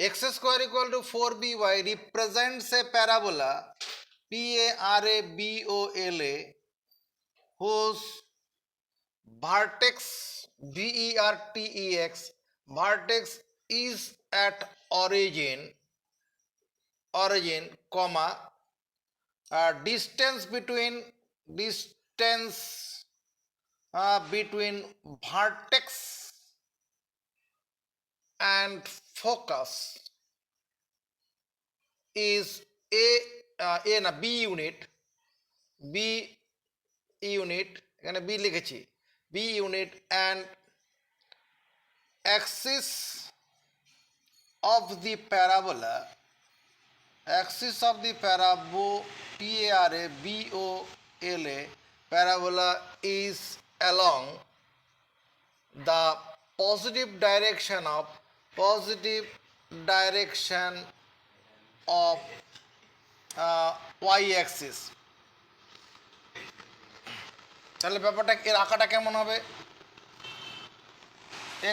x square equal to 4by represents a parabola PARABOLA whose vertex VERTEX vertex is at origin comma distance between vertex and focus is B unit এখানে B লিখেছি B unit and axis of the parabola parabola is along the positive direction of y axis তাহলে ব্যাপারটা এর আঁকাটা কেমন হবে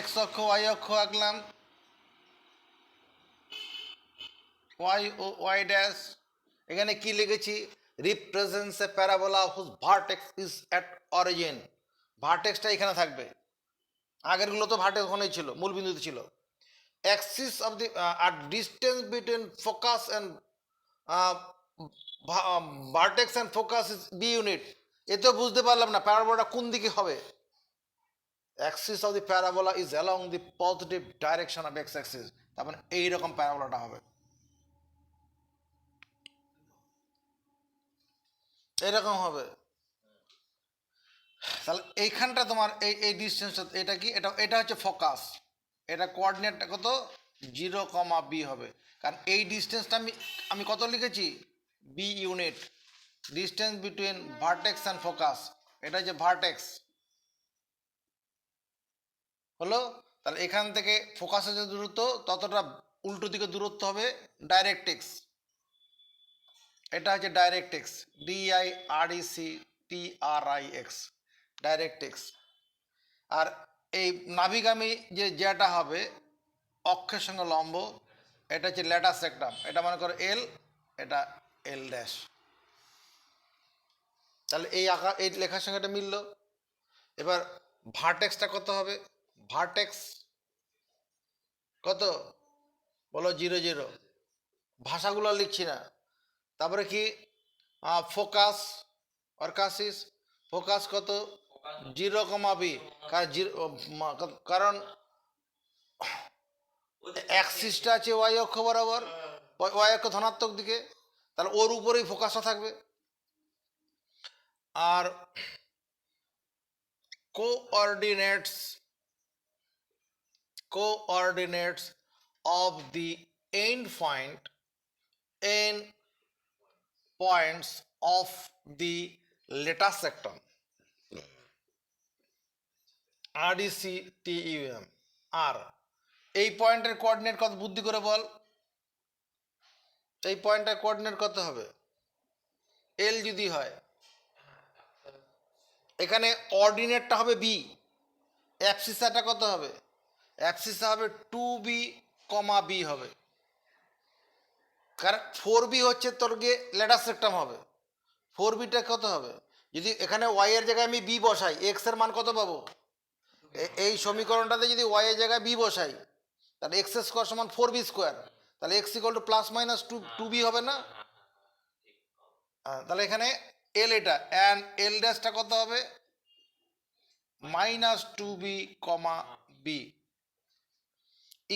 x অক্ষ y অক্ষ আঁকলাম y dash এখানে কি লিখেছি represents a parabola whose vertex is at origin ভার্টেক্সটা এখানে থাকবে আগেরগুলো তো ভার্টেক্স ওখানেই ছিল মূল বিন্দুতে ছিল axis of the at distance between focus and vertex and focus is B unit এতো বুঝতে পারলাম না প্যারাবোলাটা কোন দিকে হবে axis of the parabola is along the positive direction of x axis তার মানে এই রকম প্যারাবোলাটা হবে এরকম হবে তাহলে এইখানটা তোমার এই ডিসটেন্সটা এটা কি এটা হচ্ছে ফোকাস এটা কোঅর্ডিনেটটা কত 0, b হবে কারণ এই ডিসটেন্সটা আমি কত লিখেছি b unit distance between vertex and focus এটা হচ্ছে ভার্টেক্স হলো তাহলে এখান থেকে ফোকাসের যে দূরত্ব ততটা উল্টো দিকে দূরত্ব হবে ডাইরেক্ট্রিক্স এটা হচ্ছে ডাইরেক্ট্রিক্স DIRECTRIX ডাইরেক্ট্রিক্স আর এই নাভিগামী যে যেটা হবে অক্ষের সঙ্গে লম্ব এটা হচ্ছে ল্যাটাস সেক্টাম এটা মনে করো L এটা L ড্যাশ তাহলে এই লেখার সঙ্গে এটা মিলল এবার ভার্টেক্সটা কত হবে ভার্টেক্স কত বলো 0 0 ভাষাগুলো লিখছি না তারপরে কি ফোকাস অরকাসিস ফোকাস কত 0, b কারণ অ্যাক্সিসটা আছে y অক্ষ বরাবর y অক্ষ ধনাত্মক দিকে তাহলে ওর উপরেই ফোকাসটা থাকবে আর coordinates of the end points of the latus sectum RDCTUM আর এই পয়েন্টের কোঅর্ডিনেট কত বুদ্ধি করে বল এই পয়েন্টের কোঅর্ডিনেট কত হবে L যদি হয় এখানে অর্ডিনেটটা হবে B অ্যাবসিসাটা কত হবে অ্যাবসিসা হবে 2b, b হবে কারণ 4b হচ্ছে তোর গিয়ে ল্যাটাস সেক্টাম হবে 4bটা কত হবে যদি এখানে y এর জায়গায় আমি b বসাই x এর মান কত পাবো এই সমীকরণটাতে যদি y এর জায়গায় b বসাই তাহলে x স্কয়ার সমান 4b স্কয়ার তাহলে x = +-2b হবে না তাহলে এখানে L এটা and L ড্যাশটা কত হবে -2b, b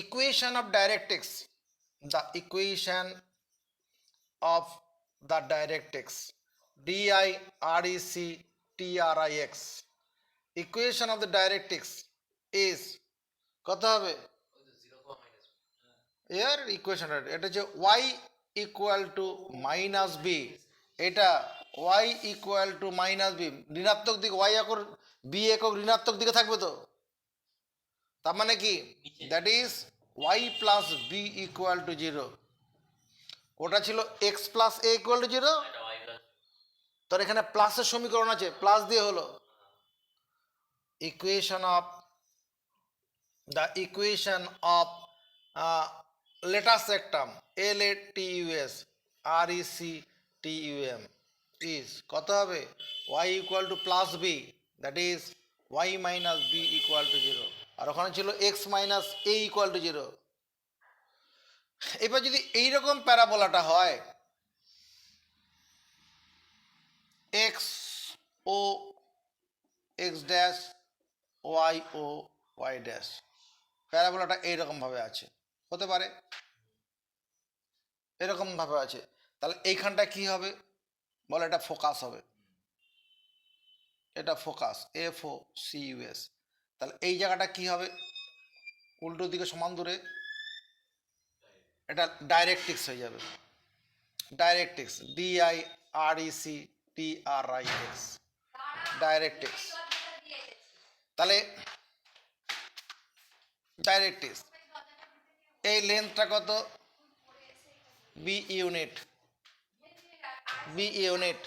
equation of directrix the equation of the directrix DIRECTRIX equation of the directrix is কত হবে এর ইকুয়েশন এটা হচ্ছে y = -b এটা y = -b ঋণাত্মক দিক y একক b একক ঋণাত্মক দিকে থাকবে তো তার মানে কি দ্যাট ইজ y + b = 0 ওটা ছিল x + a = 0 তোর এখানে প্লাসের সমীকরণ আছে প্লাস দিয়ে হলো equation of latus rectum LATUS RECTUM is কত হবে y equal to plus b, that is y minus B equal to zero, আর ওখানে ছিল x minus a equal to zero. এবার যদি এইরকম প্যারাবোলাটা হয় এক্স ও এক্স ড্যাশ ওয়াই ও ওয়াই ড্যাশ, প্যারাবোলাটা এইরকমভাবে আছে, হতে পারে এরকমভাবে আছে, তাহলে এইখানটা কি হবে বলে এটা ফোকাস হবে, এটা ফোকাস FOCUS। তাহলে এই জায়গাটা কি হবে উল্টো দিকে সমান দূরে, এটা ডাইরেক্ট্রিক্স হয়ে যাবে, ডাইরেক্ট্রিক্স DIRECTRIX ডাইরেক্ট্রিক্স। তাহলে ডাইরেক্ট্রিক্স এই লেন্থটা কত বি ইউনিট, বি ইউনিট।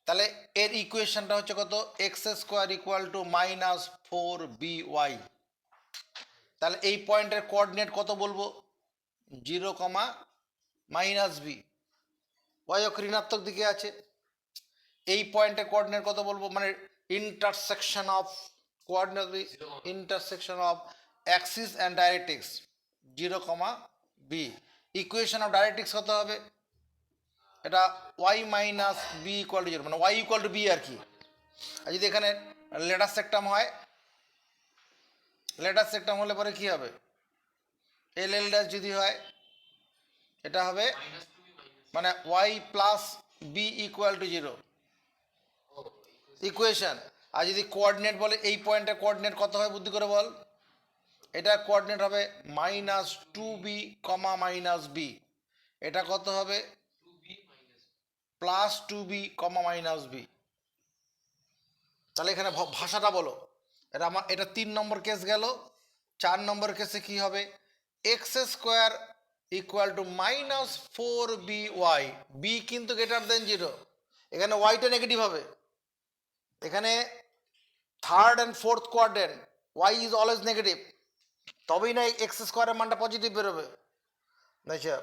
তাহলে এর ইকুয়েশনটা হচ্ছে কত x square equal to minus 4BY। তাহলে এই পয়েন্টের কোঅর্ডিনেট কত বলবো 0, মাইনাস বি, ওয়াই অক্ষ ঋণাত্মক দিকে আছে। এই পয়েন্টের কোঅর্ডিনেট কত বলবো মানে intersection of coordinate, intersection of axis and directrix 0, B. Equation of directrix কত হবে এটা Y minus B equal to zero, মানে ওয়াই ইকুয়াল টু বি আর কি। আর যদি এখানে লেটার সেক্টাম হয়, লেটার সেক্টাম হলে পরে কি হবে LL ড্যাশ যদি হয় এটা হবে মানে y plus b equal to zero equation. আর যদি কোঅর্ডিনেট বলে এই পয়েন্টের কোঅর্ডিনেট কত হয় বুদ্ধি করে বল, এটার কোঅর্ডিনেট হবে মাইনাস 2B, মাইনাস বি, এটা কত হবে প্লাস 2B, মাইনাস বি। তাহলে এখানে ভাষাটা বলো, এটা আমার এটা 3 নম্বর কেস গেল। 4 নম্বর কেসে কি হবে X square equal to minus 4BY, B কিন্তু গ্রেটার দেন জিরো, এখানে ওয়াইটা নেগেটিভ হবে, এখানে third and fourth quadrant Y is always negative, তবেই না এক্স স্কোয়ারের মানটা পজিটিভ বেরোবে। আচ্ছা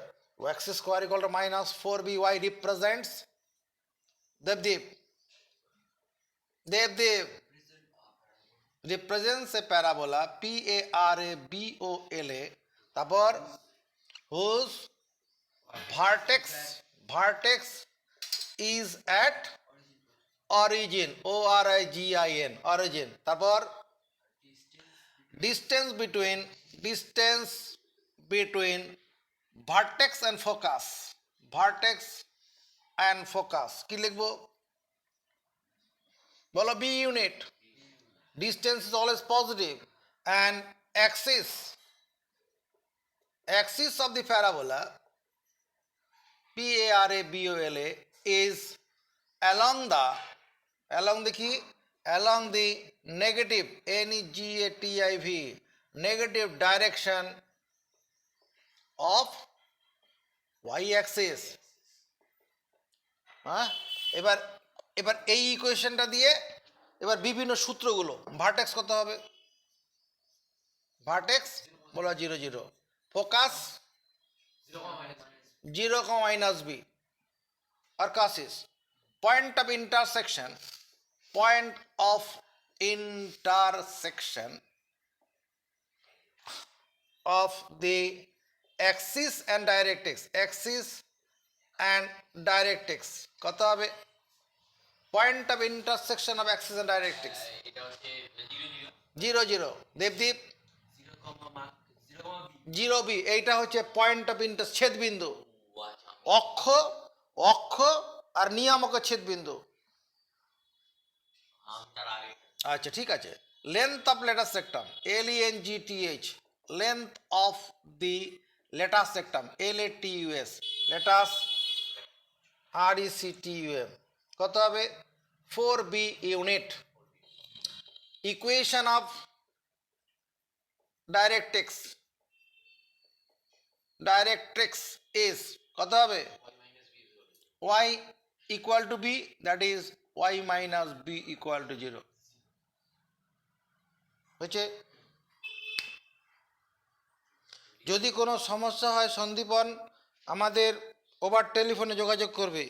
X square equal to minus 4BY represents Debdeep, Debdeep represents a parabola PARABOLA, তারপর whose vertex is at origin ORIGIN origin, তারপর distance between vertex and focus, vertex and focus কি লিখবো বলো B unit, distance is always positive, and axis of the parabola PARABOLA is along the negative NEGATIV negative direction of y axis। হ্যাঁ এবার এবার এই ইকুয়েশনটা দিয়ে এবার বিভিন্ন সূত্রগুলো, ভার্টেক্স কত হবে ভার্টেক্স বলো 0, 0, ফোকাস 0, মাইনাস বি, আর কাসিস point of intersection of the axis and directrix কত হবে point of intersection of axis and directrix 0, 0, দেবদীপ 0B, এইটা হচ্ছে পয়েন্ট অফ ছেদ বিন্দু, অক্ষ আর নিয়ামকের ছেদ বিন্দু। আচ্ছা ঠিক আছে, length of latus rectum LENGTH, length of the latus rectum LATUS, latus RECTUM কত হবে 4B unit. Equation of directrix is কত হবে y equal to b, that is y minus b equal to 0 হয়েছে। যদি কোনো সমস্যা হয় সন্দীপন আমাদের ওভার টেলিফোনে যোগাযোগ করবে।